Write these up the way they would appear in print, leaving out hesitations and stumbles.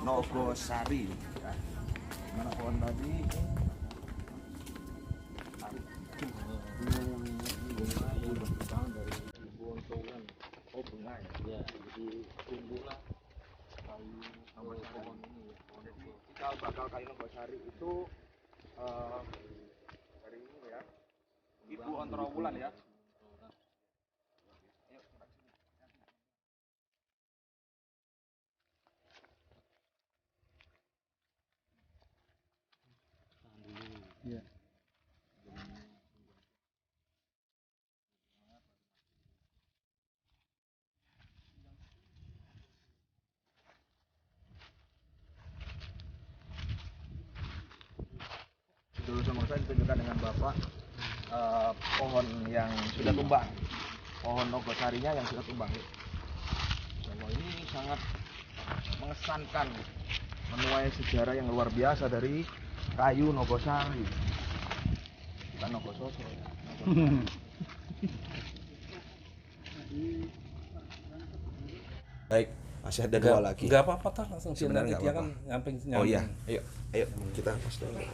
Nogosari. Ya. Mana pohon tadi? Oh bunga ya. Jadi tumbuhlah kayu pohon ini. Jadi kita bakal kayu Nogosari itu dari ini ya. Ibu Ontrowulan ya. Iya. Dulu sama saya ditunjukkan dengan Bapak pohon yang sudah tumbang, pohon Nogosarinya yang sudah tumbang. Bahwa ini sangat mengesankan, menuai sejarah yang luar biasa dari kayu Nogosari. Bukan Nogososo ya. Baik, masih ada dua lagi. Enggak apa-apa, tak langsung sih, Sebenarnya nanti nggak dia kan nyamping. Oh iya, ayo kita masuk dalam.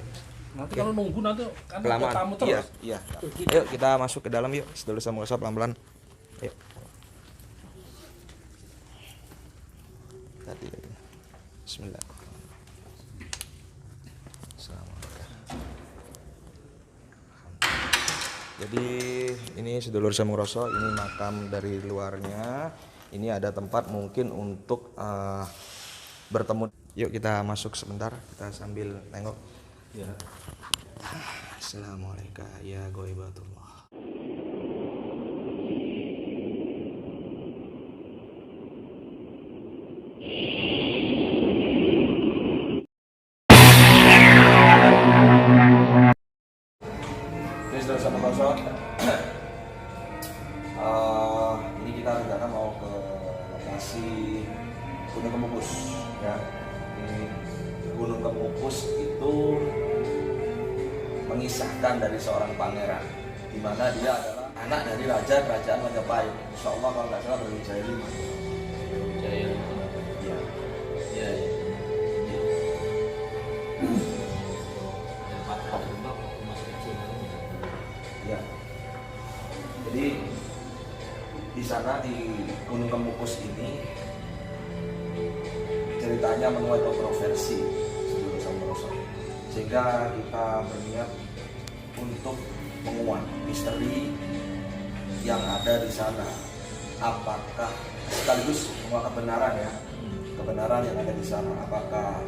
Nanti kalau nunggu nanti kan ada Kelamaan. tamu terus. Iya. Ayo kita masuk ke dalam yuk. Sedulur sama pelan-pelan. Ayo. Tadi. Bismillah. Jadi ini sedulur Samoroso, ini makam dari luarnya. Ini ada tempat mungkin untuk bertemu. Yuk kita masuk sebentar, kita sambil tengok. Ya. Assalamualaikum ya ghaibatullah. Sedulur Samoroso, ini kita rencana mau ke lokasi Gunung Kemupus ya. Ini Gunung Kemupus itu mengisahkan dari seorang pangeran, di mana dia adalah anak dari raja kerajaan Majapahit. Insya Allah kalau nggak salah Brawijaya 5. Jaya. Iya. Iya. Ya. Jadi di sana di Gunung Kemupus ini ceritanya menuai kontroversi sedulur Samoroso, sehingga kita berniat untuk menguak misteri yang ada di sana. Apakah sekaligus menguak kebenaran ya, kebenaran yang ada di sana. Apakah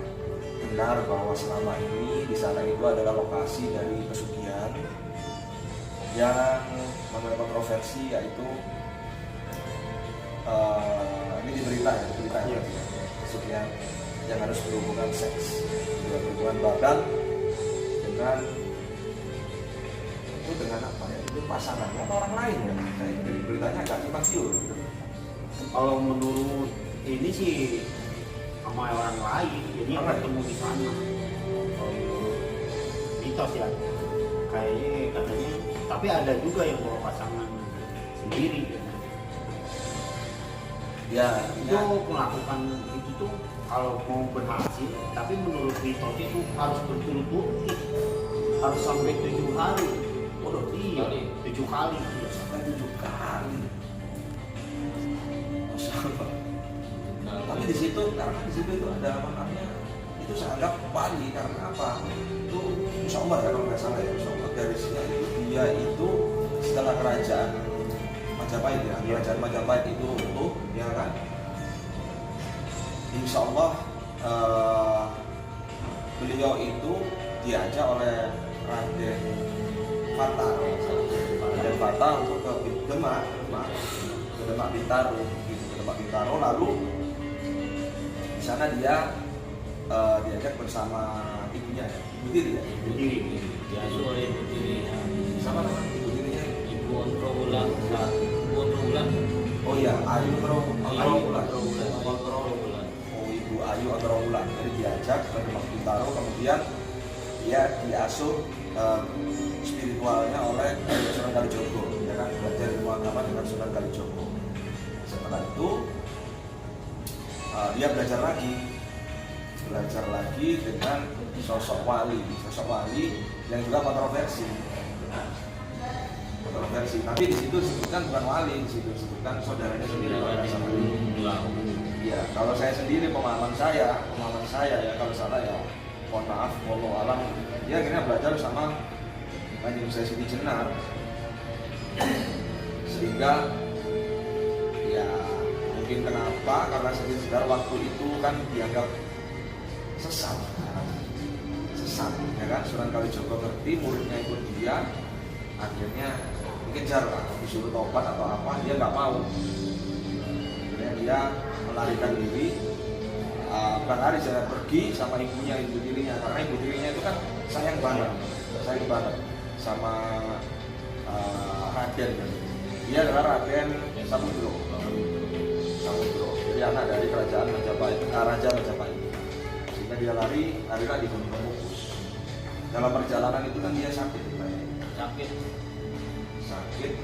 benar bahwa selama ini di sana itu adalah lokasi dari pesugihan yang menuai kontroversi, yaitu ini di berita ya, pesugihan yang harus berhubungan seks, berhubungan badan dengan apa ya, itu pasangan atau orang lain ya. Saya dari beritanya agak simpang siur gitu. Kalau menurut ini sih sama orang lain, jadi ketemu di sana. Kalau menurut mitos ya, kayaknya katanya. Tapi ada juga yang bawa pasangan sendiri. Ya, itu melakukan itu tuh kalau mau berhasil, tapi menurut mitos itu harus berturut-turut, harus sampai 7 hari. Oh, iya, 7 kali. Sampai 7 kali. Masya Allah. Tapi di situ, karena di situ itu ada makamnya, itu saya anggap pagi. Karena apa? Itu Insya Allah ya, kalau nggak salah ya, Insya Allah garisnya itu dia itu setelah kerajaan Majapahit ya, kerajaan Majapahit itu utuh, ya kan? Insya Allah beliau itu diajak oleh Raden Fata untuk ke Demak Bintaro, gitu, ke Demak Bintaro. Lalu di sana dia diajak bersama ibunya, Ibu Tiri ya. Ibu Tiri. Diasuh oleh Ibu Tiri. Sama nama Ibu Tirinya? Ibu Ontrowulan. Oh iya, Ayu Ontrowulan. Ontrowulan. Oh, Ibu Ayu Ontrowulan. Jadi diajak ke Demak Bintaro, kemudian dia diasuh spiritualnya oleh Sunan Kalijogo, ya kan, belajar ilmu agama dengan Sunan Kalijogo. Setelah itu dia belajar lagi belajar lagi dengan sosok wali yang juga kontroversi. Tapi di situ disebutkan bukan wali, di situ disebutkan saudaranya sendiri. Ya, kalau saya sendiri pemahaman saya ya, kalau salah ya mohon maaf, wallahu alam. Dia akhirnya belajar sama Kanjeng Siti Jenar, sehingga ya mungkin kenapa, karena Siti Jenar waktu itu kan dianggap sesat ya kan. Sunan Kalijogo ngerti muridnya ikut dia, akhirnya dikejar lah, disuruh tobat atau apa, dia nggak mau. Akhirnya dia melarikan diri, bukan lari, saya pergi sama ibu tirinya, karena ibu tirinya itu kan sayang banget sama Raden. Dia adalah Raden Samudro, jadi anak dari kerajaan Majapahit, Raja Majapahit. Sehingga dia larilah di Gunung Kemukus. Dalam perjalanan itu kan dia sakit. Sakitnya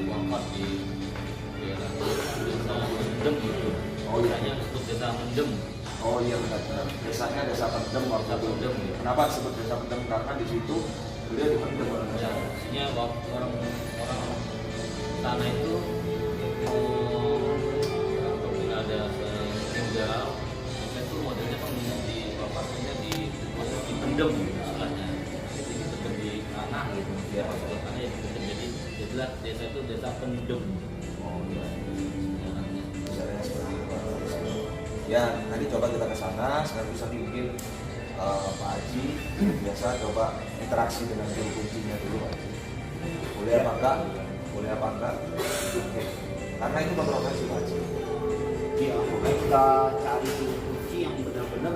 wafat di daerah desa Mendem gitu. Hanya disebut desa Mendem. Oh iya benar. Desanya Desa Pendem waktu itu. Pendem, ya. Kenapa disebut Desa Pendem? Karena di situ beliau dipendem. Ya, maksudnya orang sana itu apabila ada meninggal, mereka itu modelnya kan di bapaknya dipendem istilahnya. Jadi dipendem di tanah gitu. Dia masuk ke tanah ya dipendem. Jadi jelas desa itu desa pendem. Oh iya. Misalnya seperti itu. Ya, nanti coba kita ke sana. Sekarang bisa mungkin Pak Haji biasa coba interaksi dengan guru kuncinya dulu, Pak Haji. Boleh apa enggak? Oke. Karena itu kontroversi, Pak Haji. Iya, makanya kita cari guru kunci yang benar-benar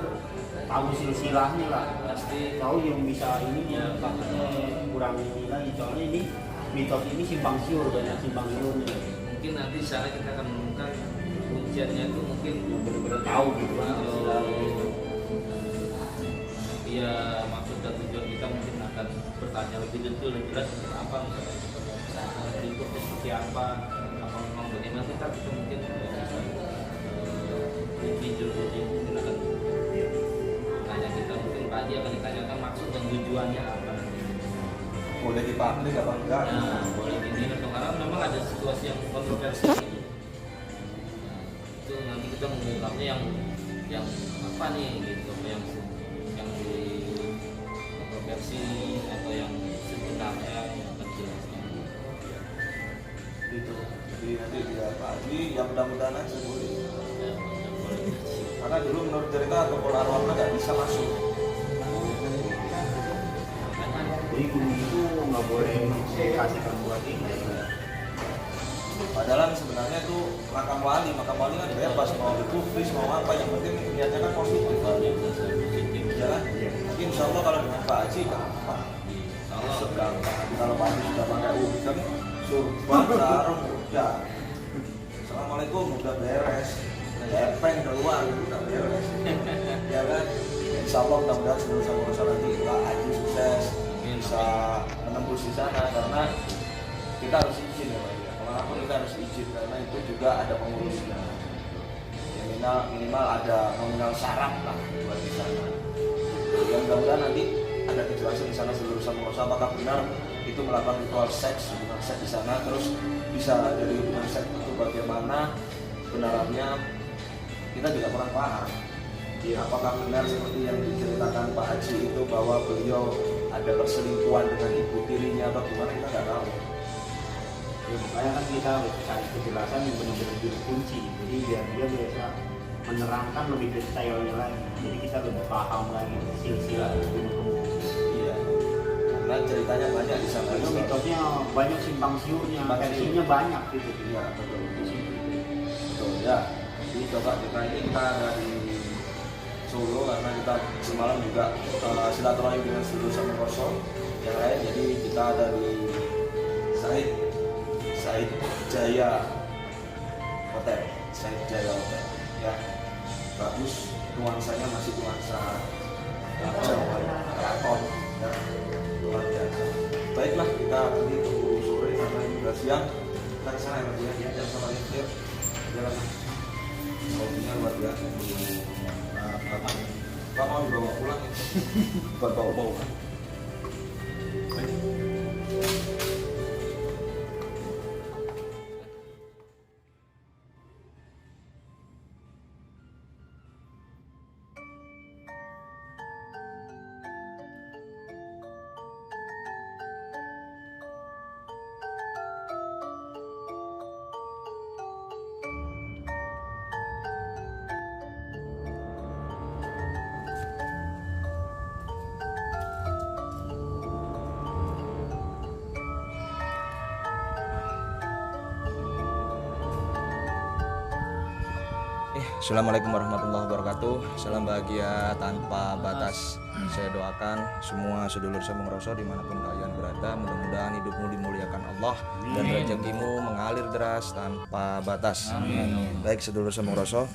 tahu silsilahnya lah. Pasti Tahu yang bisa ini ya, makanya kurang ini lagi. Soalnya ini mitos ini simpang siur, banyak simpang siurnya. mungkin nanti sana kita akan menemukan kunciannya itu mungkin Benar-benar tahu gitu kan. ya maksud dan tujuan kita mungkin akan bertanya lebih detail lebih jelas apa misalnya berikutnya seperti apa memang bagaimana kita mungkin bisa jujur mungkin akan tanya kita mungkin Pak Haji akan ditanyakan maksud dan tujuannya apa. Boleh dipahami apa enggak? Nah, boleh ini karena memang ada situasi yang kontroversi ini. Itu nanti kita mengungkapnya yang apa nih gitu, yang di kontroversi atau yang sebenarnya yang akan jelaskan. Gitu. Jadi nanti dia Pak Haji yang mudah-mudahan aja boleh. Ya, boleh. Karena dulu menurut cerita Kepul Arwana nggak bisa masuk. Jadi guru itu nggak boleh kasihkan buat ini. Padahal sebenarnya itu makam wali kan bebas mau dikufris mau apa, yang penting niatnya kan positif. Ya kan? Mungkin insya Allah kalau dengan Pak Haji gampang. Gampang. Kalau Pak Haji sudah pakai udeng, surban, sarung, udah. Assalamualaikum, udah beres. Lepeng keluar itu udah beres. Ya kan? Insya Allah mudah-mudahan seluruh nanti Pak Haji sukses bisa menembus di sana, karena kita harus izin ya Pak. Kemanapun kita harus izin karena itu juga ada pengurusnya. Ya, minimal ada nominal syarat lah buat di sana. Ya mudah-mudahan nanti ada kejelasan di sana seluruh Samorosa apakah benar itu melakukan ritual seks, hubungan seks di sana, terus bisa dari hubungan seks itu bagaimana kebenarannya kita juga kurang paham. Ya, apakah benar seperti yang diceritakan Pak Haji itu bahwa beliau ada perselingkuhan dengan ibu tirinya atau gimana, kita nggak tahu. Ya, makanya kan kita harus cari kejelasan yang benar-benar juru kunci. Jadi biar dia bisa menerangkan lebih detailnya lagi. Jadi kita lebih paham lagi silsilah itu. Iya. Karena ceritanya banyak di sana. Karena mitosnya banyak simpang siurnya, versinya banyak gitu. Iya betul. Betul ya. Jadi coba kita dari Solo karena kita semalam juga silaturahmi dengan seluruh Samorosa yang lain. Jadi kita dari Said Jaya Hotel ya, bagus, nuansanya masih nuansa Jawa Keraton ya, luar biasa. Baiklah, kita pergi tunggu sore karena ini sudah siang, kita kesana ya jam sama yuk jalan. Bukan bau-bau kan? Assalamualaikum warahmatullahi wabarakatuh. Salam bahagia tanpa batas. Saya doakan semua sedulur Samongroso dimanapun kalian berada, mudah-mudahan hidupmu dimuliakan Allah dan rezekimu mengalir deras tanpa batas. Baik sedulur Samongroso,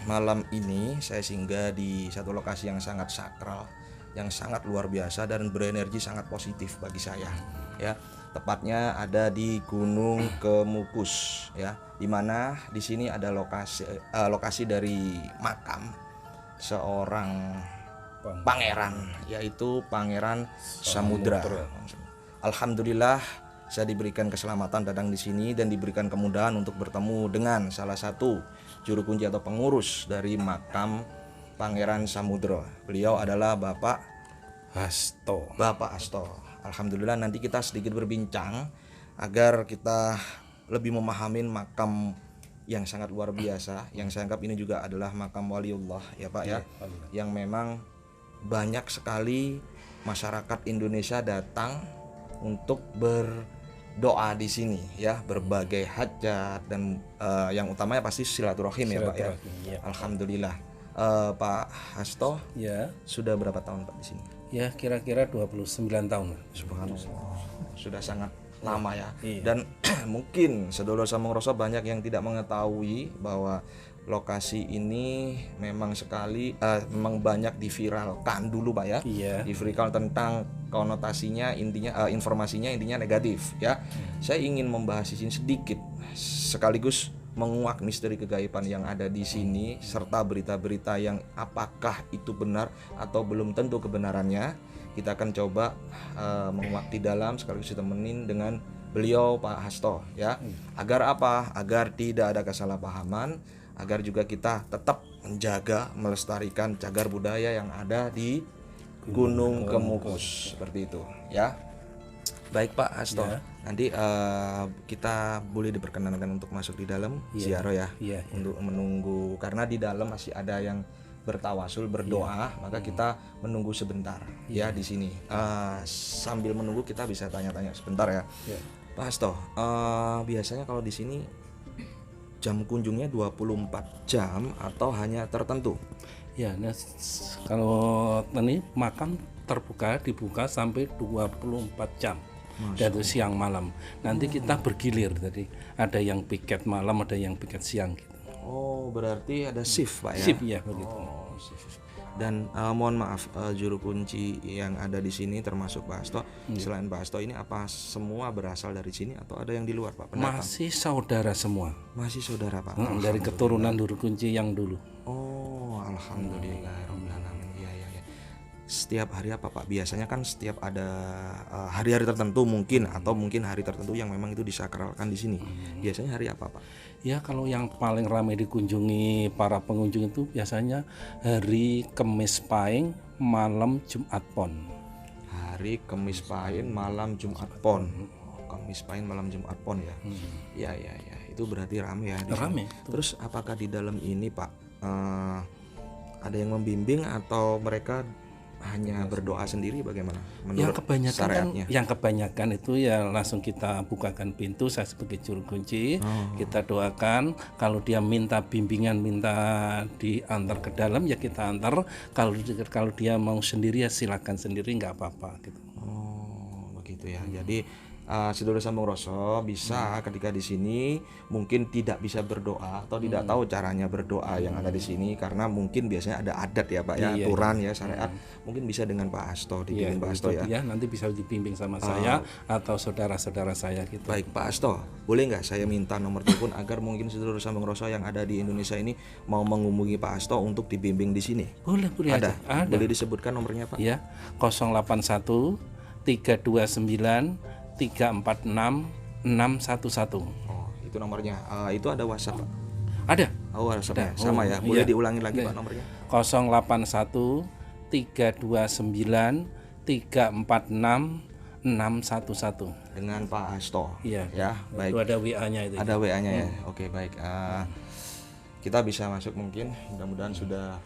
malam ini saya singgah di satu lokasi yang sangat sakral, yang sangat luar biasa dan berenergi sangat positif bagi saya. Ya, tepatnya ada di Gunung Kemukus, ya, dimana di sini ada lokasi dari makam seorang pangeran, yaitu Pangeran Samudra. Alhamdulillah saya diberikan keselamatan datang di sini dan diberikan kemudahan untuk bertemu dengan salah satu juru kunci atau pengurus dari makam Pangeran Samudra. Beliau adalah Bapak Hasto. Alhamdulillah nanti kita sedikit berbincang agar kita lebih memahami makam yang sangat luar biasa, yang saya anggap ini juga adalah makam waliullah ya Pak ya, yang memang banyak sekali masyarakat Indonesia datang untuk berdoa di sini ya, berbagai hajat dan yang utamanya pasti silaturahim ya Pak ya. Alhamdulillah. Pak Hasto ya, sudah berapa tahun Pak di sini? Ya kira-kira 29 tahun. Subhanallah, sudah sangat lama ya. Iya. Dan mungkin sedulur Samongroso banyak yang tidak mengetahui bahwa lokasi ini memang memang banyak diviralkan dulu Pak ya. Iya. Diviral tentang konotasinya, intinya informasinya intinya negatif ya. Saya ingin membahas di sini sedikit sekaligus menguak misteri kegaiban yang ada di sini serta berita-berita yang apakah itu benar atau belum tentu kebenarannya. Kita akan coba menguak di dalam sekaligus ditemenin dengan beliau Pak Hasto ya. Agar apa? Agar tidak ada kesalahpahaman, agar juga kita tetap menjaga, melestarikan cagar budaya yang ada di Gunung Kemukus seperti itu ya. Baik Pak Hasto, ya. Nanti kita boleh diperkenankan untuk masuk di dalam ziarah ya, untuk menunggu karena di dalam masih ada yang bertawasul berdoa, maka kita menunggu sebentar ya di sini. Sambil menunggu kita bisa tanya-tanya sebentar ya. Pak Hasto, biasanya kalau di sini jam kunjungnya 24 jam atau hanya tertentu? Ya, nah, kalau ini makam dibuka sampai 24 jam. Dari siang malam. Nanti kita bergilir, jadi ada yang piket malam, ada yang piket siang gitu. Oh, berarti ada shift Pak ya? Shift ya begitu. Oh, shift. Dan mohon maaf juru kunci yang ada di sini termasuk Pak Hasto. Selain Pak Hasto ini apa semua berasal dari sini atau ada yang di luar Pak? Pendatang? Masih saudara semua. Masih saudara Pak. Dari keturunan juru kunci yang dulu. Oh, alhamdulillah. Setiap hari apa Pak? Biasanya kan setiap ada hari-hari tertentu mungkin atau mungkin hari tertentu yang memang itu disakralkan di sini. Biasanya hari apa Pak? Ya kalau yang paling ramai dikunjungi para pengunjung itu biasanya hari Kamis Pahing malam Jumat Pon. Hari Kamis Pahing malam Jumat Pon. Kamis Pahing malam Jumat Pon ya. Ya. Itu berarti ramai ya. Ramai. Terus apakah di dalam ini Pak ada yang membimbing atau mereka hanya berdoa sendiri bagaimana menurut syariatnya? Yang kebanyakan itu ya langsung kita bukakan pintu, saya sebagai juru kunci kita doakan, kalau dia minta bimbingan, minta diantar ke dalam ya kita antar, kalau dia mau sendiri ya silakan sendiri, nggak apa-apa gitu. Oh begitu ya. Jadi Sedulur Sambung Rasa bisa ketika di sini mungkin tidak bisa berdoa atau tidak tahu caranya berdoa yang ada di sini karena mungkin biasanya ada adat ya Pak ya, Iya, aturan ya syariat, mungkin bisa dengan Pak Hasto, dibimbing Pak Hasto ya. Nanti bisa dibimbing sama saya atau saudara-saudara saya gitu. Baik Pak Hasto, boleh nggak saya minta nomor telepon agar mungkin sedulur Sambung Rasa yang ada di Indonesia ini mau menghubungi Pak Hasto untuk dibimbing di sini? Boleh Ada. aja. Boleh disebutkan nomornya Pak? Ya, 081 329 346 611. Oh, itu nomornya. Itu ada WhatsApp Pak? Ada. Oh, WhatsApp-nya. Ada. Sama ya. Boleh Iya. diulangi lagi Iya. Pak nomornya? 081 329 346 611. Dengan Pak Hasto. Iya. Ya, baik. Itu ada WA-nya itu. Ada WA-nya ya. Oke, baik. Kita bisa masuk mungkin. Mudah-mudahan sudah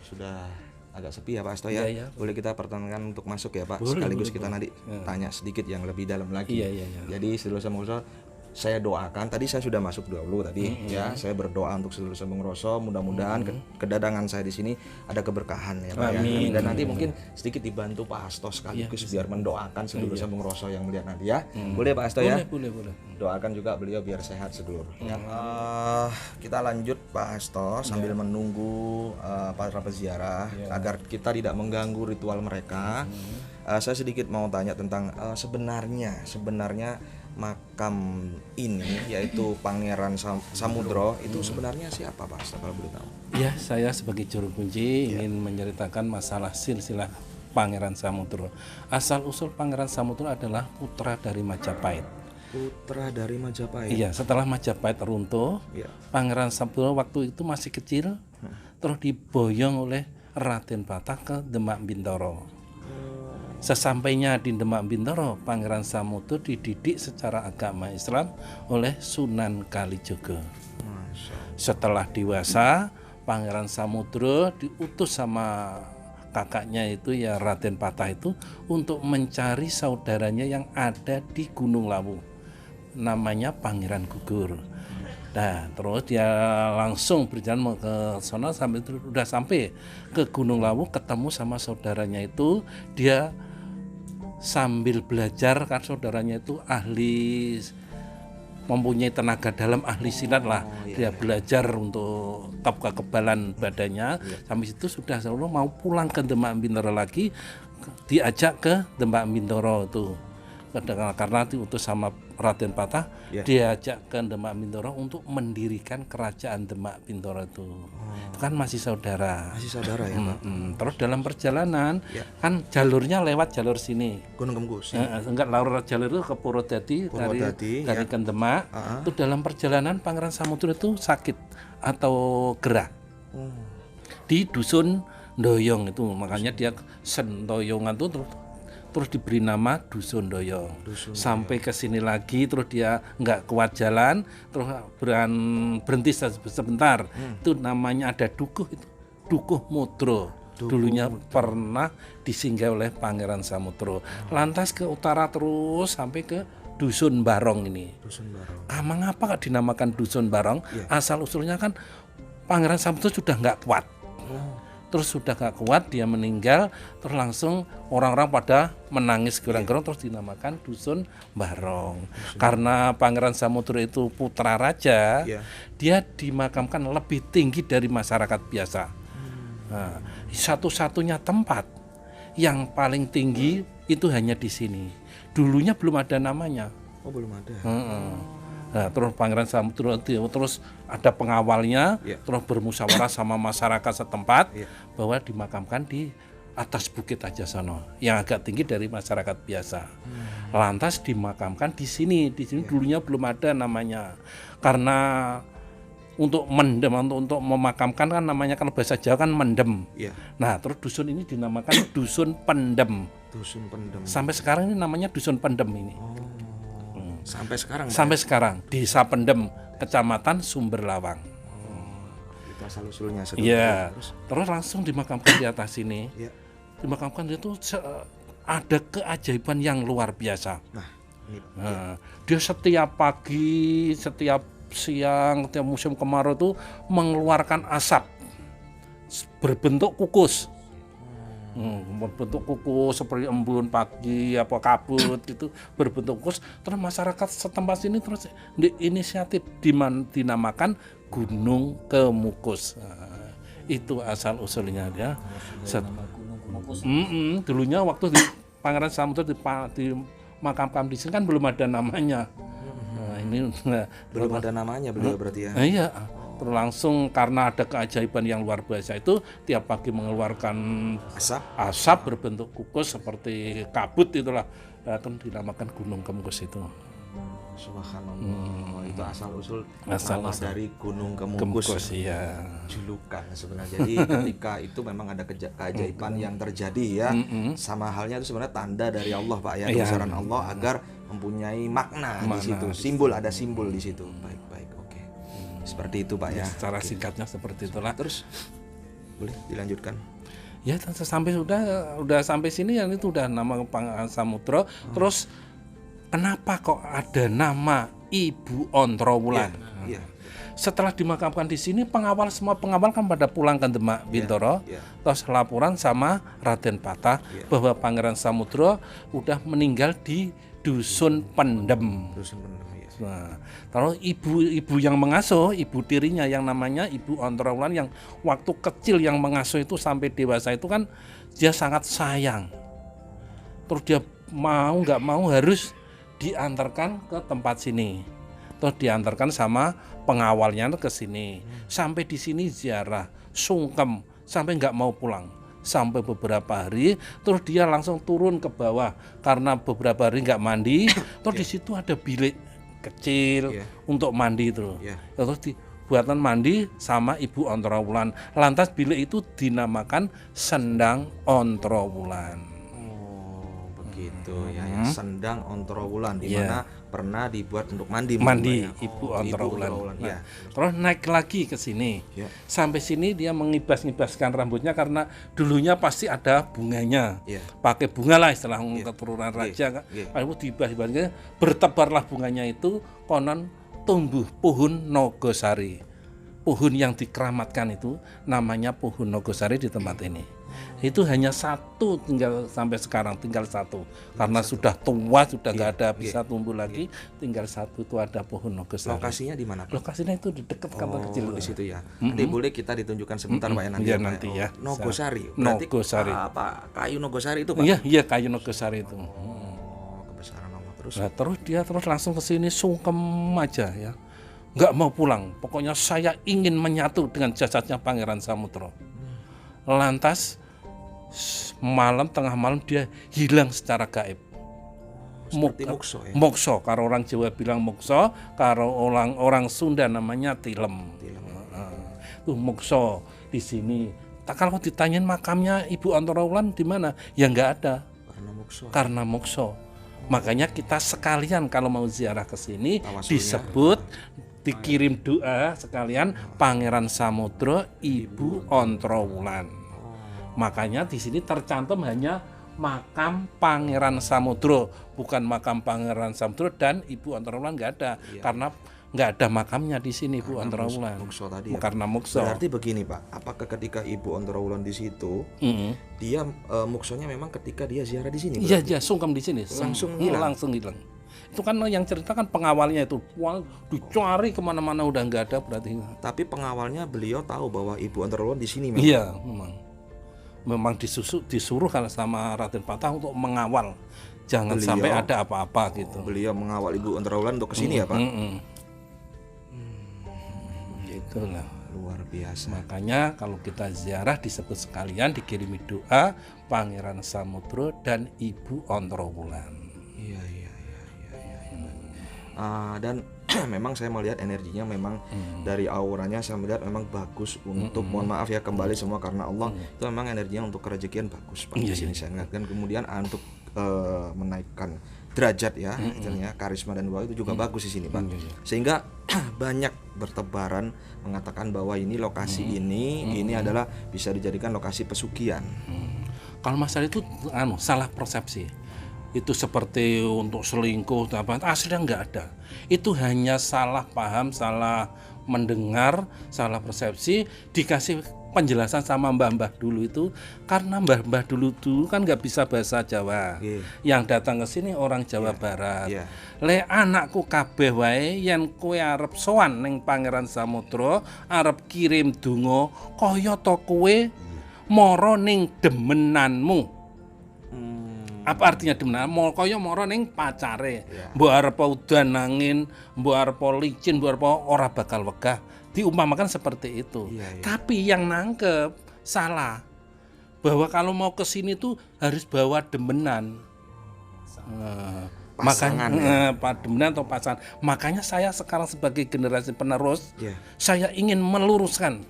agak sepi ya Pak Hasto ya. Iya. Boleh kita pertemukan untuk masuk ya Pak. Boleh, Sekaligus boleh, kita nanti tanya sedikit yang lebih dalam lagi. Iya. Jadi sedulur Sambung Rasa, saya doakan, tadi saya sudah masuk dulu tadi ya, saya berdoa untuk sedulur Sambung Rasa, mudah-mudahan kedatangan saya di sini ada keberkahan ya Pak ya. Amin. Dan nanti mungkin sedikit dibantu Pak Hasto sekaligus biar mendoakan sedulur Sambung Rasa yang melihat nanti ya. Boleh Pak Hasto ya? Boleh. Doakan juga beliau biar sehat sedulur. Kita lanjut Pak Hasto sambil menunggu para peziarah agar kita tidak mengganggu ritual mereka. Saya sedikit mau tanya tentang sebenarnya makam ini yaitu Pangeran Samudro itu sebenarnya siapa Pak Hasto kalau boleh tahu? Ya, saya sebagai juru kunci ingin menceritakan masalah silsilah Pangeran Samudro. Asal usul Pangeran Samudro adalah putra dari Majapahit. Putra dari Majapahit. Iya, setelah Majapahit runtuh, Pangeran Samudro waktu itu masih kecil, terus diboyong oleh Raden Patah ke Demak Bintoro. Sesampainya di Demak Bintoro, Pangeran Samudro dididik secara agama Islam oleh Sunan Kalijogo. Setelah dewasa, Pangeran Samudro diutus sama kakaknya itu ya Raden Patah itu untuk mencari saudaranya yang ada di Gunung Lawu. Namanya Pangeran Gugur. Nah, terus dia langsung berjalan ke sana sampai ke Gunung Lawu, ketemu sama saudaranya itu, dia sambil belajar kan saudaranya itu ahli mempunyai tenaga dalam, ahli silat lah. Dia belajar untuk kekebalan badannya. Sampai situ sudah selalu mau pulang ke Demak Bintoro lagi, diajak ke Demak Bintoro itu. Karena diutus sama Raden Patah, diajak ke Demak Bintoro untuk mendirikan kerajaan Demak Bintoro itu. Itu kan masih saudara. Masih saudara ya Pak. Terus dalam perjalanan kan jalurnya lewat jalur sini. Gunung Gembus. Enggak, jalur itu ke Purwodadi dari ke Demak. Itu dalam perjalanan Pangeran Samudro itu sakit atau gerah. Di dusun Doyong itu, makanya dia sentoyongan itu terus diberi nama Dusun Doyong. Sampai ke sini lagi, terus dia nggak kuat jalan, terus berhenti sebentar. Itu namanya ada dukuh, itu Dukuh Mudro. Dulunya pernah disinggah oleh Pangeran Samudro. Lantas ke utara terus sampai ke Dusun Barong ini. Dusun Barong. Mengapa kok dinamakan Dusun Barong? Asal usulnya kan Pangeran Samudro sudah nggak kuat. Terus sudah gak kuat, dia meninggal, terus langsung orang-orang pada menangis gerang-gerang, terus dinamakan Dusun Barong. Karena Pangeran Samudro itu putra raja, dia dimakamkan lebih tinggi dari masyarakat biasa. Nah, satu-satunya tempat yang paling tinggi itu hanya di sini. Dulunya belum ada namanya. Oh, belum ada. Nah, terus Pangeran Samudro terus ada pengawalnya, terus bermusyawarah sama masyarakat setempat bahwa dimakamkan di atas bukit aja sono, yang agak tinggi dari masyarakat biasa. Lantas dimakamkan di sini. Di sini dulunya belum ada namanya. Karena untuk mendem, untuk memakamkan kan namanya kalau bahasa Jawa kan mendem. Nah, terus dusun ini dinamakan Dusun Pendem. Dusun Pendem. Sampai sekarang ini namanya Dusun Pendem ini. Sampai sekarang. Sampai sekarang Desa Pendem, Kecamatan Sumber Lawang. Itu asal usulnya. Iya. Terus langsung dimakamkan di atas sini. Dimakamkan itu ada keajaiban yang luar biasa. Dia setiap pagi, setiap siang, setiap musim kemarau itu mengeluarkan asap berbentuk kukus. Berbentuk kukus seperti embun pagi apa kabut itu berbentuk kukus. Terus masyarakat setempat sini terus inisiatif dinamakan Gunung Kemukus. Nah, itu asal usulnya ya. Nama Gunung Kemukus. Dulunya waktu di Pangeran Samudra di makamkan di sini kan belum ada namanya. Nah, ini Belum ada namanya beliau berarti ya. iya. Terus langsung karena ada keajaiban yang luar biasa itu tiap pagi mengeluarkan asap berbentuk kukus seperti kabut itulah akan dinamakan Gunung Kemukus itu. Subhanallah. Itu asal usul Asal nama usul. dari Gunung Kemukus. Kemukus iya. Julukan sebenarnya. Jadi ketika itu memang ada keajaiban yang terjadi ya. Sama halnya itu sebenarnya tanda dari Allah Pak ya, Iya. kebesaran Allah agar mempunyai makna di situ. Ada simbol di situ. Baik, oke. Seperti itu Pak ya. Secara singkatnya seperti itulah. Terus boleh dilanjutkan. Ya sampai udah sampai sini ya itu udah nama Pangeran Samudra. Terus kenapa kok ada nama Ibu Ontrowulan? Iya. Setelah dimakamkan di sini semua pengawal kan pada pulang ke Demak Bintoro. Iya. Terus laporan sama Raden Patah bahwa Pangeran Samudra udah meninggal di Dusun Pendem. Terus benar ya. Nah, kalau ibu yang mengasuh, ibu tirinya yang namanya Ibu Ontrowulan yang waktu kecil yang mengasuh itu sampai dewasa itu kan dia sangat sayang. Terus dia mau nggak mau harus diantarkan ke tempat sini. Terus diantarkan sama pengawalnya ke sini. Sampai di sini ziarah, sungkem, sampai nggak mau pulang. Sampai beberapa hari, terus dia langsung turun ke bawah karena beberapa hari nggak mandi. Terus di situ ada bilik kecil untuk mandi itu. Terus dibuatan mandi sama Ibu Ontrowulan. Lantas bilik itu dinamakan Sendang Ontrowulan. Gitu ya, Sendang Ontrowulan di mana pernah dibuat untuk mandi ya. Ibu Ontrowulan. Ya. Terus naik lagi ke sini. Ya. Sampai sini dia mengibas-ngibaskan rambutnya karena dulunya pasti ada bunganya. Pakai bunga lah istilah keturunan raja kan. Lalu diibas-ibaskan bertebarlah bunganya itu konon tumbuh pohon Nogosari. Pohon yang dikeramatkan itu namanya pohon Nogosari di tempat ini. Itu hanya satu tinggal sampai sekarang tinggal satu karena sudah tua sudah nggak ada bisa tumbuh lagi tinggal satu itu ada pohon Nogosari. Lokasinya di mana Pak? Lokasinya itu di dekat kantor kecil di situ ya. Nanti boleh kita ditunjukkan sebentar Pak ya nanti. Ya, nanti ya. Nogosari. Berarti Nogosari. Apa kayu Nogosari itu Pak? Iya kayu Nogosari itu. Kebesaran Allah terus. Nah, terus dia langsung ke sini sungkem aja ya. Nggak mau pulang. Pokoknya saya ingin menyatu dengan jasadnya Pangeran Samudra. Lantas tengah malam dia hilang secara gaib. Seperti mokso ya. Mokso, kalau orang Jawa bilang mokso, kalau orang Sunda namanya tilem. Tuh mokso di sini. Kalau ditanyain makamnya Ibu Ontrowulan di mana? Ya nggak ada. Karena mokso. Makanya kita sekalian kalau mau ziarah ke sini disebut dikirim doa sekalian Pangeran Samudra Ibu Ontrowulan. Makanya di sini tercantum hanya makam Pangeran Samudra, bukan makam Pangeran Samudra dan Ibu Ontrowulan nggak ada karena nggak ada makamnya di sini Ibu Ontrowulan. Karena mokso. Berarti begini Pak, apakah ketika Ibu Ontrowulan di situ dia moksonya memang ketika dia ziarah di sini? Iya, sungkem di sini. Langsung hilang. Itu kan yang ceritakan pengawalnya itu, wah dicari kemana-mana udah nggak ada berarti. Tapi pengawalnya beliau tahu bahwa Ibu Ontrowulan di sini memang. Iya, memang disuruh kalau sama Raden Patah untuk mengawal, jangan sampai ada apa-apa gitu. Beliau mengawal Ibu Ontrowulan untuk kesini ya Pak. Itulah luar biasa. Makanya kalau kita ziarah disebut sekalian dikirimi doa Pangeran Samudra dan Ibu Ontrowulan. Iya. Dan memang saya melihat energinya memang dari auranya saya melihat memang bagus untuk mohon maaf ya kembali semua karena Allah itu memang energinya untuk kerezekian bagus Pak. Di sini saya lihat dan kemudian untuk menaikkan derajat ya, istilahnya karisma dan doa itu juga bagus di sini Pak. Sehingga banyak bertebaran mengatakan bahwa ini lokasi ini adalah bisa dijadikan lokasi pesugihan. Kalau masalah itu salah persepsi. Itu seperti untuk selingkuh apa aslinya nggak ada. Itu hanya salah paham, salah mendengar, salah persepsi, dikasih penjelasan sama mbah-mbah dulu itu karena mbah-mbah dulu kan nggak bisa bahasa Jawa. Yang datang ke sini orang Jawa Barat. Le anakku kabeh wae yen kowe arep sowan ning Pangeran Samudra, arep kirim donga kaya to kowe mara ning demenanmu. Apa artinya demenan? Kaya mara ning pacare. Mbok arep udan angin, mbok arep licin, mbok arep ora bakal wegah. Diumpamakan seperti itu. Tapi yang nangkep salah. Bahwa kalau mau ke sini tuh harus bawa demenan. Makanya demenan atau pasangan. Makanya saya sekarang sebagai generasi penerus, saya ingin meluruskan.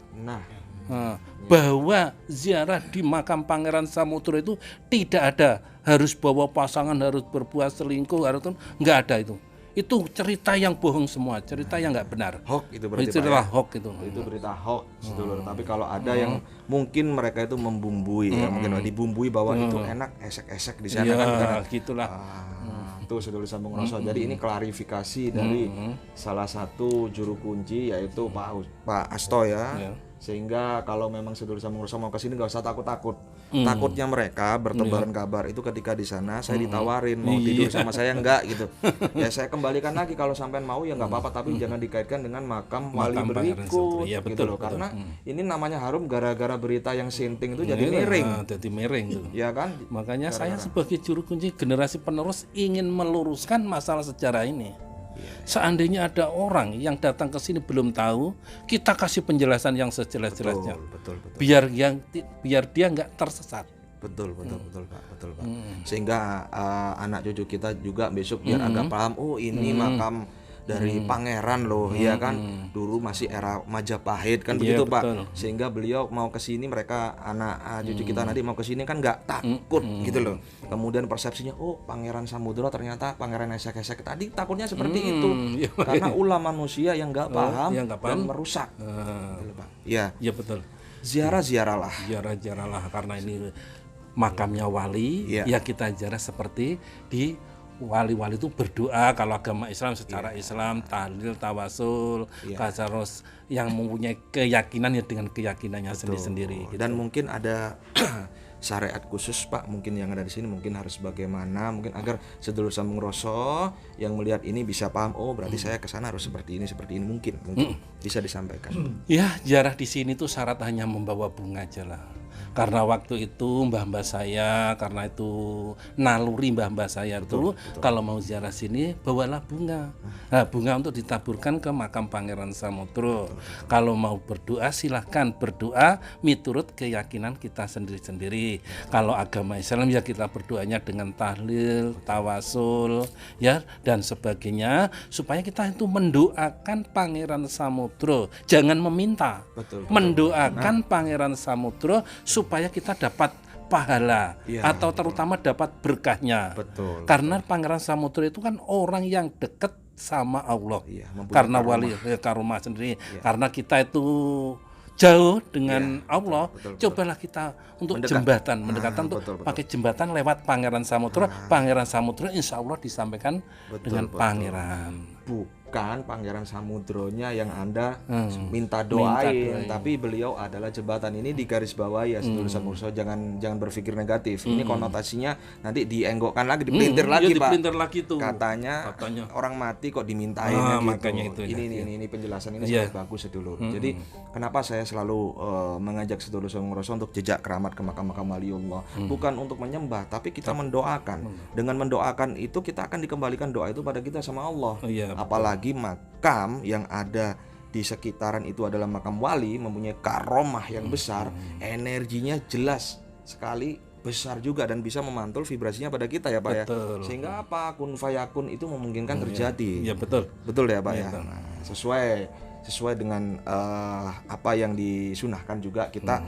Bahwa ziarah di makam Pangeran Samudra itu tidak ada harus bawa pasangan, harus berbuat selingkuh, harus nggak ada itu. Itu cerita yang bohong semua, cerita yang nggak benar. Hoax itu berarti itu adalah hoax itu. Itu berita hoax, sedulur. Tapi kalau ada yang mungkin mereka itu membumbui, ya, mungkin dibumbui bahwa itu enak esek-esek di sana kan. Gitulah. Itu sedulur sambung rasa. Jadi ini klarifikasi dari salah satu juru kunci yaitu Pak Asto ya. Sehingga kalau memang sedulur sambung rasa mau ke sini nggak usah takut-takut. Takutnya mereka bertebaran kabar itu ketika di sana saya ditawarin mau tidur sama saya enggak gitu. Ya saya kembalikan lagi kalau sampean mau ya nggak apa-apa, tapi jangan dikaitkan dengan makam wali berikut gitu loh. Karena ini namanya harum gara-gara berita yang sinting itu jadi miring. Jadi miring tuh. Ya kan? Makanya saya sebagai juru kunci generasi penerus ingin meluruskan masalah sejarah ini. Seandainya ada orang yang datang ke sini belum tahu, kita kasih penjelasan yang sejelas-jelasnya. Betul. Biar dia nggak tersesat. Betul Pak. Sehingga anak cucu kita juga besok biar agak paham, oh ini makam dari pangeran loh, ya kan. Dulu masih era Majapahit kan begitu Pak. Betul. Sehingga beliau mau ke sini, mereka anak cucu kita nanti mau ke sini kan nggak takut gitu loh. Kemudian persepsinya, oh Pangeran Samudra ternyata pangeran esek-esek. Tadi takutnya seperti itu. Karena ulah manusia yang nggak paham dan merusak. Gitu, Pak. Ya betul. Ziarah-ziarahlah Karena ini makamnya wali, ya kita ziarah seperti di wali-wali itu berdoa. Kalau agama Islam secara Islam tahlil, tawasul, kasaros yang mempunyai keyakinan ya dengan keyakinannya sendiri-sendiri. Gitu. Dan mungkin ada syariat khusus Pak, mungkin yang ada di sini mungkin harus bagaimana, mungkin agar sedulur sambung rasa yang melihat ini bisa paham, oh berarti saya ke sana harus seperti ini mungkin bisa disampaikan. Ya ziarah di sini tuh syarat hanya membawa bunga aja lah. Karena waktu itu mbah-mbah saya, karena itu naluri mbah-mbah saya itu kalau mau ziarah sini bawalah bunga. Nah, bunga untuk ditaburkan ke makam Pangeran Samudra. Kalau mau berdoa silahkan berdoa miturut keyakinan kita sendiri-sendiri. Kalau agama Islam ya kita berdoanya dengan tahlil, tawasul ya dan sebagainya supaya kita itu mendoakan Pangeran Samudra. Jangan meminta. Mendoakan Pangeran Samudra supaya kita dapat pahala atau terutama dapat berkahnya. Karena Pangeran Samudra itu kan orang yang dekat sama Allah. Karena wali karomah sendiri. Karena kita itu jauh dengan Allah, cobalah kita untuk mendekatan untuk pakai jembatan lewat Pangeran Samudra. Pangeran Samudra insya Allah disampaikan dengan Pangeran. Bukan Pangeran Samudronya yang Anda minta doain, tapi beliau adalah jembatan. Ini di garis bawah ya sedulur samurso, jangan berpikir negatif. Ini konotasinya nanti dienggokkan lagi, dipelintir lagi Pak. Katanya orang mati kok dimintain gitu. Makanya itu. Ini penjelasan ini sangat bagus sedulur. Jadi kenapa saya selalu mengajak sedulur samurso untuk jejak keramat ke makam-makam waliullah, bukan untuk menyembah, tapi kita mendoakan. Dengan mendoakan itu kita akan dikembalikan doa itu pada kita sama Allah. Apalagi makam yang ada di sekitaran itu adalah makam wali, mempunyai karomah yang besar, energinya jelas sekali besar juga dan bisa memantul vibrasinya pada kita ya Pak ya. Sehingga apa kun fayakun itu memungkinkan terjadi. Betul ya Pak ya. Nah, sesuai dengan apa yang disunahkan juga kita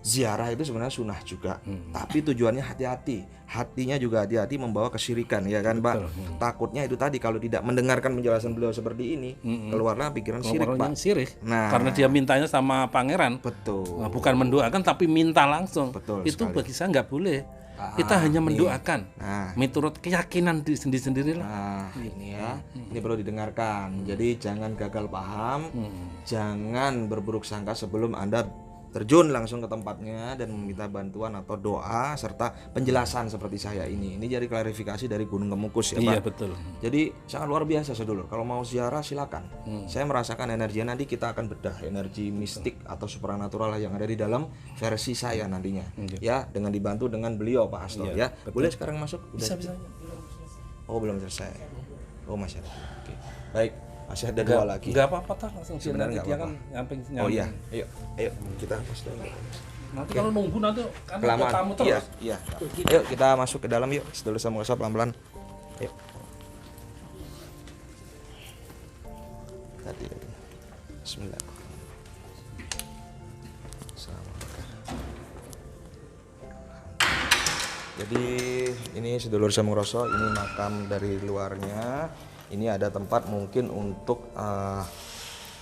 ziarah itu sebenarnya sunnah juga, tapi tujuannya hati-hati. Hatinya juga hati-hati membawa kesyirikan ya kan Pak. Takutnya itu tadi kalau tidak mendengarkan penjelasan beliau seperti ini, keluarlah pikiran syirik Pak. Nah, karena dia mintanya sama pangeran. Nah, bukan mendoakan tapi minta langsung. Itu sekali. Bagi saya nggak boleh. Kita hanya mendoakan menurut keyakinan sendiri-sendiri lah. Ini perlu didengarkan. Jadi jangan gagal paham, jangan berburuk sangka sebelum Anda terjun langsung ke tempatnya dan meminta bantuan atau doa serta penjelasan seperti saya ini. Ini jadi klarifikasi dari Gunung Kemukus ya Pak. Iya betul. Jadi sangat luar biasa sedulur. Kalau mau ziarah silakan. Saya merasakan energinya, nanti kita akan bedah energi mistik atau supranatural yang ada di dalam versi saya nantinya. Ya, dengan dibantu dengan beliau Pak Hasto ya. Boleh sekarang masuk? Udah? Bisa. Oh, belum selesai. Oh, masih ada. Oke. Baik, masih ada dua lagi. Enggak apa-apa tak langsung sih. Sebenarnya Nanti nggak dia kan apa-apa. nyamping. Oh iya, ayo kita masuk. Nanti kalau nunggu nanti kan ada Kelamaan. tamu terus. Iya. Ayo kita masuk ke dalam yuk. Sedulur sama pelan-pelan. Ayo. Tadi. Bismillah. Jadi ini sedulur Samuroso, ini makam dari luarnya. Ini ada tempat mungkin untuk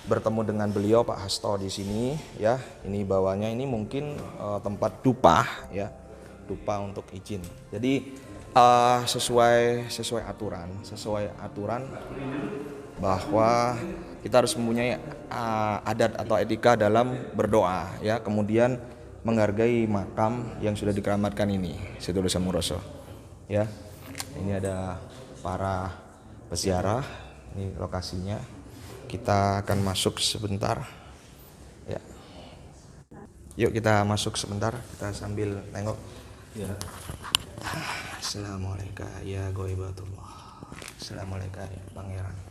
bertemu dengan beliau Pak Hasto di sini ya. Ini bawahnya ini mungkin tempat dupa ya. Dupa untuk izin. Jadi sesuai aturan bahwa kita harus mempunyai adat atau etika dalam berdoa ya. Kemudian menghargai makam yang sudah dikeramatkan ini, sedulur Samuroso ya. Ini ada para peziarah, ini lokasinya. Kita akan masuk sebentar ya. Yuk kita masuk sebentar, kita sambil nengok ya. Assalamualaikum ya Goibatullah. Assalamualaikum ya Pangeran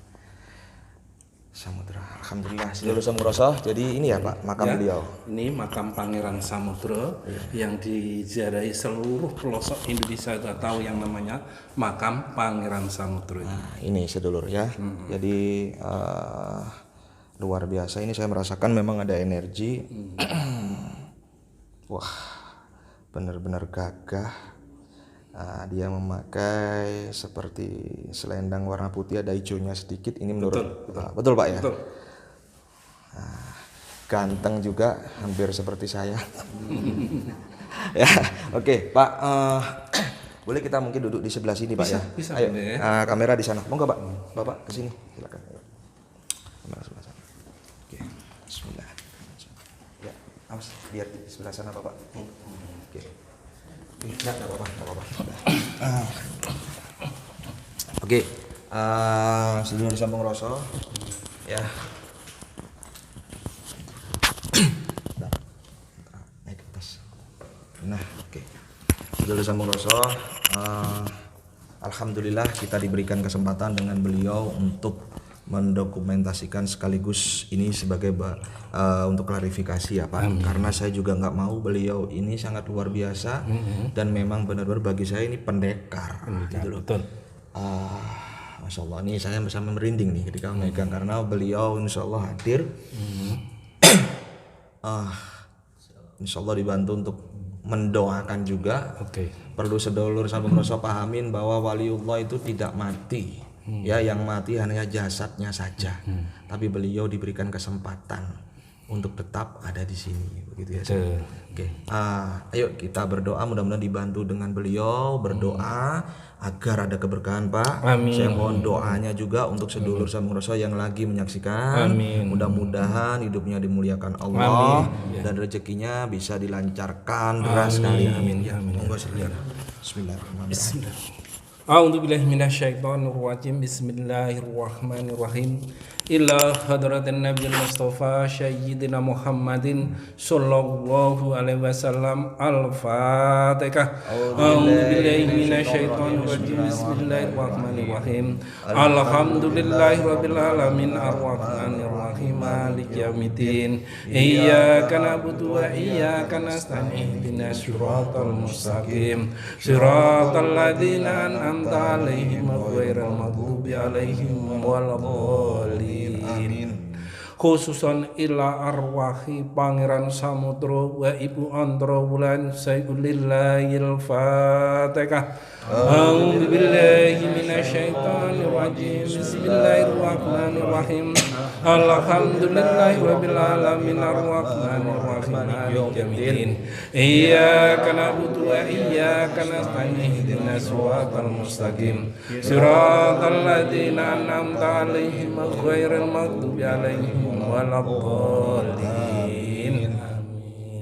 Samudra. Alhamdulillah sedulur Samuroso. Jadi ini ya Pak makam beliau. Ini makam Pangeran Samudra yang diziarahi seluruh pelosok Indonesia, sudah tahu yang namanya makam Pangeran Samudra. Nah, ini sedulur ya. Jadi luar biasa, ini saya merasakan memang ada energi. Wah, benar-benar gagah. Dia memakai seperti selendang warna putih, ada hijaunya sedikit. Ini menurut betul Pak ya. Betul. Ganteng juga, hampir seperti saya. Ya, oke Pak. Boleh kita mungkin duduk di sebelah sini Pak ya. Bisa. Ayo. Ya. Kamera di sana. Mau nggak Pak? Bapak ke sini. Silakan. Kamera sebelah sana. Oke. Bismillah. Ya, awas lihat di sebelah sana Bapak. Oke. Enggak apa-apa. Oke, sedulur Samuroso ya. Naik ke atas. Nah, oke. Sedulur Samuroso, alhamdulillah kita diberikan kesempatan dengan beliau untuk mendokumentasikan sekaligus ini sebagai untuk klarifikasi ya Pak. Karena saya juga nggak mau, beliau ini sangat luar biasa dan memang benar-benar bagi saya ini pendekar gitu loh. Betul. Masya Allah, ini saya bersama merinding nih ketika memegang karena beliau insya Allah hadir. Insya Allah dibantu untuk mendoakan juga. Perlu sedulur Samuroso pahamin bahwa waliullah itu tidak mati. Ya, yang mati hanya jasadnya saja. Tapi beliau diberikan kesempatan untuk tetap ada di sini, begitu ya. Oke. Ayo kita berdoa, mudah-mudahan dibantu dengan beliau, berdoa agar ada keberkahan Pak. Amin. Saya mohon doanya juga untuk sedulur Samuroso yang lagi menyaksikan. Amin. Mudah-mudahan hidupnya dimuliakan Allah. Dan rezekinya bisa dilancarkan deras sekali. Amin. Ya, monggo silakan. Bismillahirrahmanirrahim. A'udzu billahi minasyaitonir rajim. Bismillahirrahmanirrahim. Ila hadratin nabiyil mustafa sayyidina Muhammadin sallallahu alaihi wasallam. Al-Fatihah. A'udzu billahi minasyaitonir rajim. Bismillahirrahmanirrahim. Alhamdulillahirabbil alamin arrahmanir rahim maliki yaumiddin. Iyyaka na'budu wa iyyaka nasta'in. Ihdinas siratal mustaqim. Siratal ladzina an'amta 'alaihim ghairil maghdubi 'alaihim waladdallin. Khususan ila arwahi Pangeran Samudra wa Ibu Andra Wulan Sayyidillahil Fatihah. A'udzu billahi minasyaitonir rajim. Bismillahirrahmanirrahim. Alhamdulillahi rabbil alamin arrahmanir rahim maliki yaumiddin. Iyyaka na'budu wa iyyaka nasta'in. Ihdinas siratal mustaqim. Siratal ladzina an'amta 'alaihim ghairil maghdubi 'alaihim waladdallin. Amin.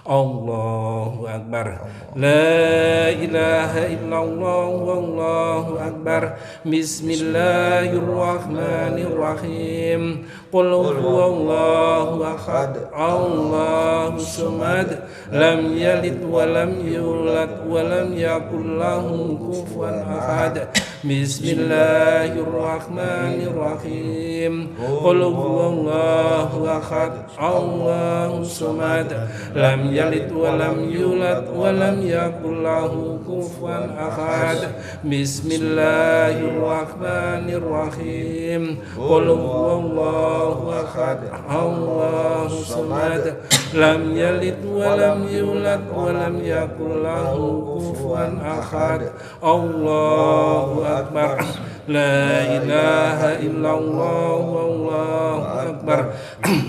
Allahu Akbar. La ilaha illallah wallahu akbar. Bismillahirrahmanirrahim. Qul huwallahu ahad. Allahu samad. Lam yalid wa lam yulad wa lam yakul lahu kufuwan ahad. Bismillahirrahmanirrahim. Qul huwallahu ahad. Allahu samad. Lam yalid wa lam yulad wa lam yakul lahu kufuwan ahad. Bismillahirrahmanirrahim. Qul huwallahu ahad. Allahu samad. Lam yalid wa lam yulad wa lam yakul lahu kufuwan ahad. Allahu akbar. La ilaha illallah wallahu akbar.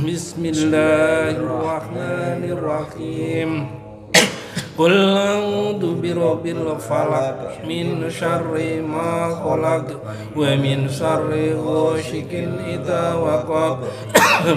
Bismillahirrahmanirrahim. Qul a'udzu birabbil falaq min syarri ma khalaq wa min syarri ghasikin idza waqab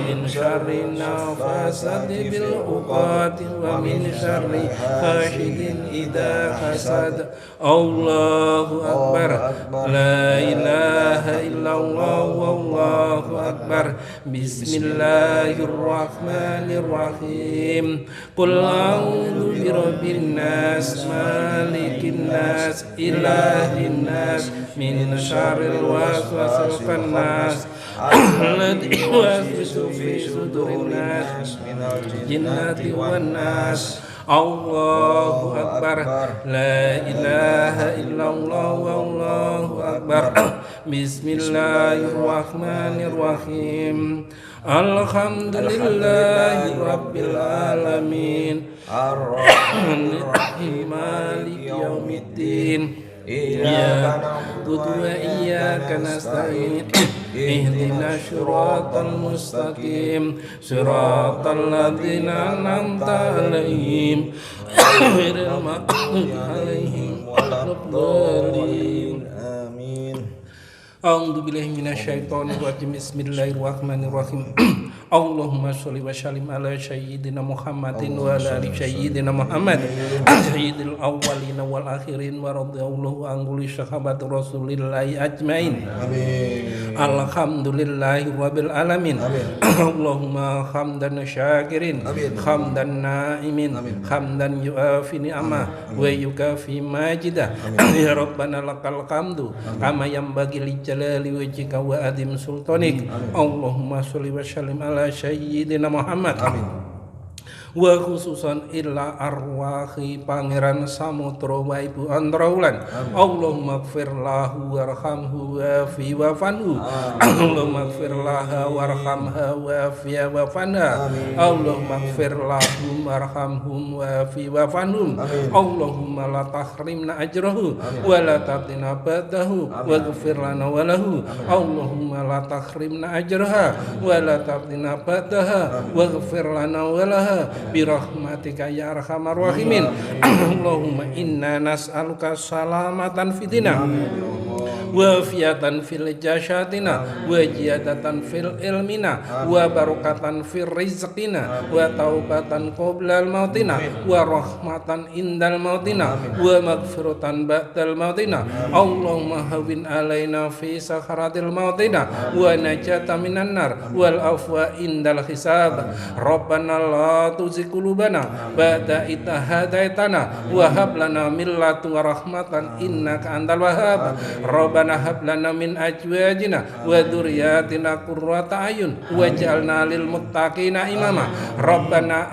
min syarri nafasati bil 'uqad wa min syarri hasidin idza hasad. Allahu akbar. La ilaha illallah wallahu akbar. Bismillahirrahmanirrahim. Qul a'udzu birabbin nas malikin nas ilahin nas min syarril waswasil khannas alladzi yuwaswisu fi sudurin nas minal jinnati wan nas. Allahu akbar. La ilaha illallah wallahu akbar. Bismillahirrahmanirrahim. Alhamdulillahi rabbil alamin. Ar-Rahmanir-Rahim. Maliki yaumiddin. Iyyaka na'budu wa iyyaka nasta'in. Ihdinas siratal mustaqim. Siratal ladzina an'amta 'alaihim ghairil maghdubi 'alaihim waladdallin. Amin. A'udzu billahi minasyaitonir rajim. Bismillahirrahmanirrahim. Allahumma sholli wa sallim ala sayyidina Muhammadin wa ala ali sayyidina Muhammad sayyidil awwalin wal akhirin wa radhiyallahu an kulli sahabati Rasulillahi ajmain. Amin. Alhamdulillahi rabbil alamin. Allahumma hamdan syakirin, hamdan na'imin, hamdan yuafi ni'amah wa yukafi majidah. Ya Rabbana lakal hamdu kama yanbaghi li jalali wajhika wa adim sultanik. Allahumma sholli wa sallim ala sayyidina Muhammad. Amin. Wa khususan illa arwahi Pangeran Samudra wa Ibu Antraulan. Allahumma gfir lahu warhamhu wa'fi wa'fanhu. Allahumma gfir laha warhamha wa'fi wa'fanha. Allahumma gfir lahum warhamhum wa'fi wa'fanhum. Allahumma la tahrimna ajrahu wa la tatina badahu wa gfir lana wa lahu. Allahumma la tahrimna ajraha wa la tatina badaha wa gfir lana wa laha birahmatika ya arhamar rahimin. Allahumma inna nas'aluka salamatan fitina wa fiatan fil jasadina wa jiyadatan fil ilmina wa barakatan fil rizqina wa taubatan qoblal mautina wa rahmatan indal mautina wa maghfiratan ba'dal mautina. Allahumma hawin alaina fi sakharatil mautina wa najata minan nar wal afwa indal hisab. Rabbana la tuzigh qulubana ba'da idh hadaitana wa hab lana min ladunka rahmatan innaka antal wahhab. Rabbana hab lana min azwajina wa dzurriyyatina qurrata a'yun waj'alna lil muttaqina imama. Rabbana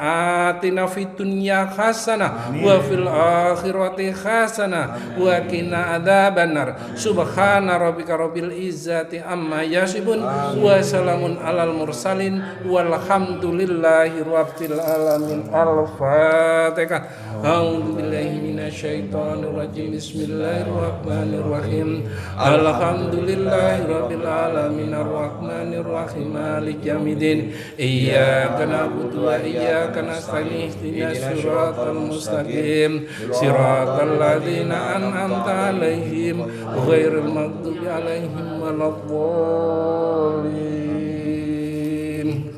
atina fid dunya hasanah wa fil akhirati hasanah wa qina adzabannar. Subhana rabbika rabbil izzati amma yasifun wa salamun alal mursalin walhamdulillahi rabbil alamin. Al-Fatihah. A'udzu billahi minasyaitonir rajim. Bismillahirrahmanirrahim. Alhamdulillahi rabbil alamin. Ar-Rahmanir Rahim. Maliki yaumiddin. Iyyaka na'budu wa iyyaka nasta'in. Ihdinas siratal mustaqim. Siratal ladzina an'amta 'alaihim ghairil maghdubi 'alaihim waladdallin.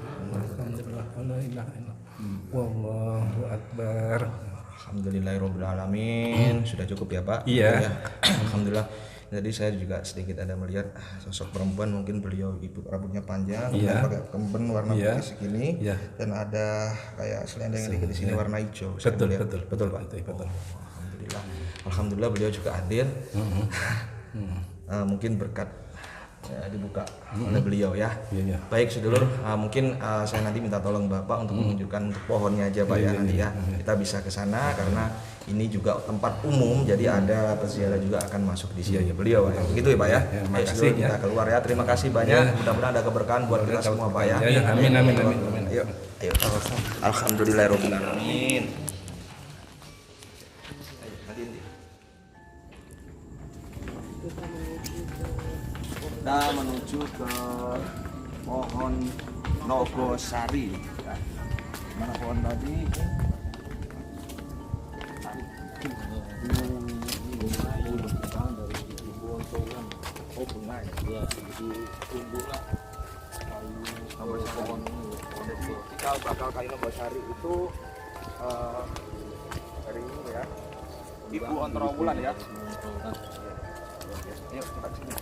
la ilaha illallah. Wallahu akbar. Alhamdulillahirobbilalamin. Sudah cukup ya Pak? Iya. Ya. Alhamdulillah. Jadi saya juga sedikit ada melihat sosok perempuan, mungkin beliau ibu rambutnya panjang, Iya. pakai kemben warna Iya. putih segini, Iya. dan ada kayak selendang dikit di sini warna hijau. Saya Betul, melihat. betul, Pak. betul. Alhamdulillah. Alhamdulillah beliau juga hadir. Mungkin berkat dibuka oleh beliau ya. Iya. Baik sedulur, mungkin saya nanti minta tolong Bapak untuk menunjukkan untuk pohonnya aja Pak ya nanti ya. Kita bisa ke sana karena ini juga tempat umum, jadi ada peziarah juga akan masuk di sini. Beliau ya. Begitu ya Pak ya. Baik sedulur, kita keluar ya. Terima kasih banyak. Mudah-mudahan ada keberkahan buat kita semua Pak ya. Amin. Ayo. Alhamdulillahirobbilalamin. Kita menuju ke pohon Nogosari. Mana pohon tadi? Oh bunga ya? Jadi cikal bakal kayu Nogosari itu dari ini ya, Ibu Ontrowulan ya. Yuk kita kesini.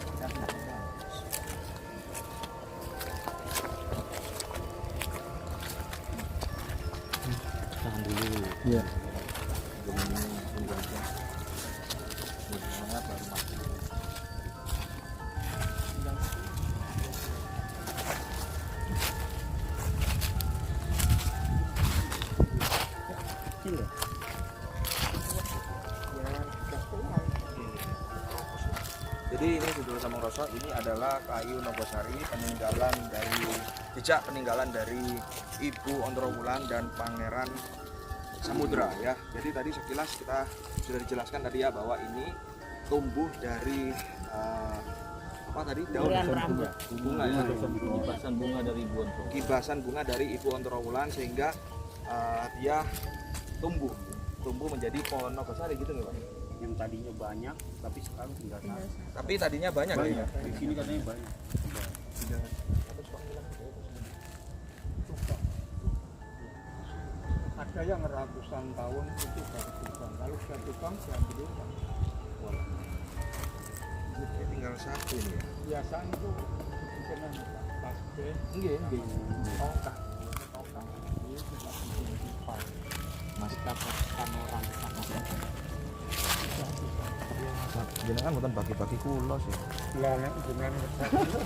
Tahan dulu. Iya. Jadi ini Sedulur Samangroso, ini adalah kayu Nogosari, jejak peninggalan dari Ibu Ontrowulan dan Pangeran Samudra ya. Jadi tadi sekilas kita sudah dijelaskan tadi ya bahwa ini tumbuh dari apa tadi, daun bunga ya, Kibasan bunga dari Ibu Ontrowulan. kibasan bunga dari Ibu Ontrowulan sehingga dia tumbuh menjadi pohon Nogosari gitu nih Pak. Yang tadinya banyak tapi sekarang tinggal satu. Tapi tadinya banyak ya. Di sini katanya banyak. Ada yang ratusan tahun itu baru tukang. Kalau sudah tukang, diambil tukang. Ini tinggal satu ini ya. Biasanya itu bikinan pas ke Nggih. tongkang. Ini tidak bikin pipa. Masih dapatkan orang sama. Jenengan mboten bagi-bagi kula sih. Lah nek jenengan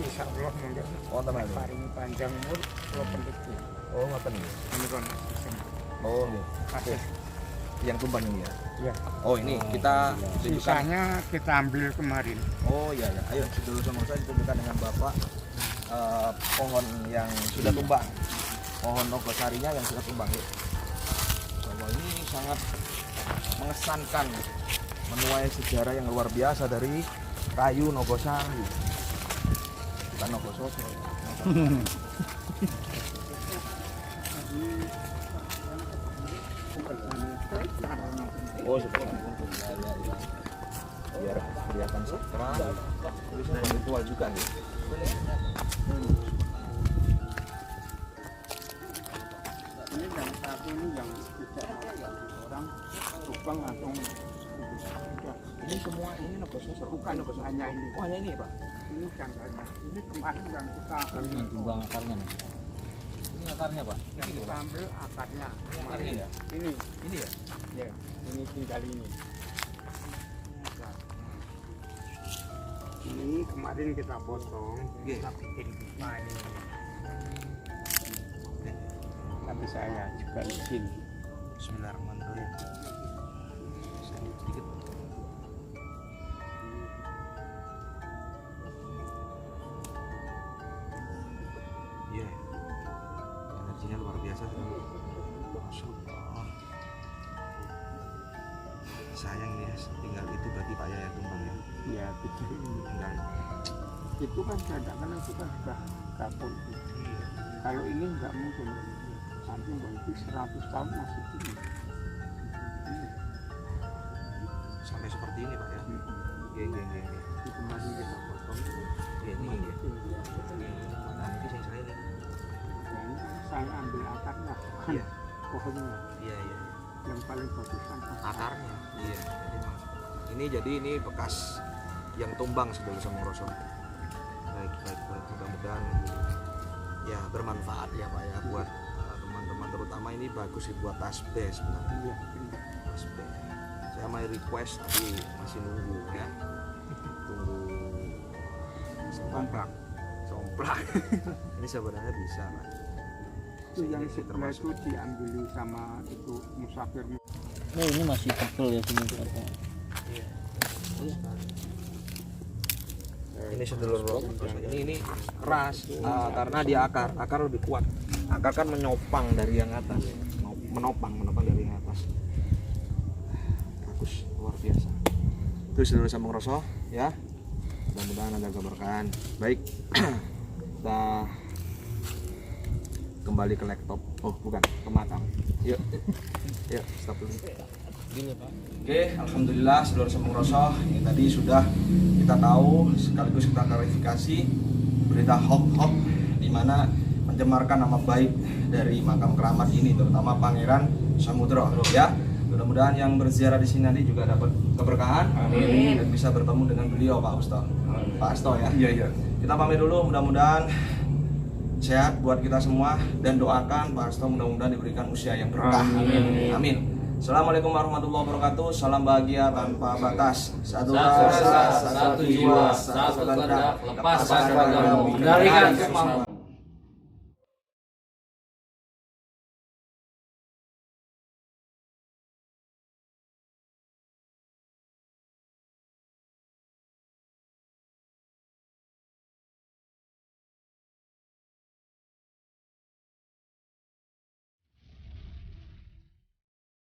insya Allah mungkin Oh, teman. paling panjang umur kalau pendekti. Oh, ngoten nggih. Ini kan Oh, nggih. kasih. Yang tumbang ini ya. Ya. Oh, ini kita tunjukkan. Sisanya kita ambil kemarin. Oh iya ya. Ayo Sedulur Samangroso ditunjukkan dengan Bapak pohon yang sudah tumbang. Pohon Nogosarinya yang sudah tumbang. Yuk. Bahwa ini sangat mengesankan, menuai sejarah yang luar biasa dari kayu Nogosari. Bukan Nogosari. Oh, seperti itu. Biar kelihatan terang. Tulisnya ritual juga nih. Ini yang satu ini yang tidak ada orang tukang langsung. Ini semua ini Nogosari. Bukan hanya ini. Oh, hanya ini Pak. Ini contohnya. Ini kemarin yang kita Ini tumbang akarnya nih. Ini akarnya Pak. yang kita ambil akarnya. Akarnya ya? Ini ya. ya, ini tinggal ini. Ini kemarin kita potong, Iya. kita bikin pipa ini. Tapi saya juga izin. Bismillahirrahmanirrahim. Sedikit. Iya. Energinya luar biasa. Masya Allah. Sayang ya, tinggal itu bagi Pak Yaya tumbang ya. Ya, betul. Tinggal. Itu kan kadang-kadang itu kan sudah kapur. Kalau ini nggak mungkin. Nanti itu 100 tahun masih tinggi. Sampai seperti ini Pak ya. Iya. Itu kemarin kita potong. Iya ini. Nah, ini saya ini. Nah, ini saya ambil akarnya, bukan Iya. pohonnya. Iya, iya. Yang paling bagus kan Akarnya. Iya. Ini bekas yang tumbang Sedulur Samoroso. Baik. Mudah-mudahan ya bermanfaat ya Pak ya buat teman-teman, terutama ini bagus sih buat tasbih sebenarnya. Iya, benar. Tasbih. Saya mau request tapi masih nunggu ya. Tunggu Komplak. somplak. Ini sebenarnya bisa Pak. Itu yang Ini sebelah termasuk. itu diambil sama itu musafir. Nah, ini masih pegel ya sini. Ini sedulur ini keras karena dia akar lebih kuat. Akar kan menyopang dari yang atas, menopang dari yang atas. Bagus, luar biasa. Itu sedulur Samoroso ya. Mudah-mudahan ada keberkahan. Baik, kita kembali ke laptop. Oh bukan, ke makam. Yuk, stop dulu. Oke, alhamdulillah Sedulur Samoroso, ini tadi sudah kita tahu sekaligus kita klarifikasi berita hoax di mana mencemarkan nama baik dari makam keramat ini, terutama Pangeran Samudro ya. Mudah-mudahan yang berziarah di sini nanti juga dapat keberkahan dan bisa bertemu dengan beliau Pak Asto. Pak Asto ya. Iya. Kita pamit dulu, mudah-mudahan sehat buat kita semua dan doakan Pak Asto mudah-mudahan diberikan usia yang berkah. Amin. Assalamualaikum warahmatullahi wabarakatuh. Salam bahagia tanpa batas. Satu rasa, satu jiwa, satu kehendak, lepas dari kendalikan semua.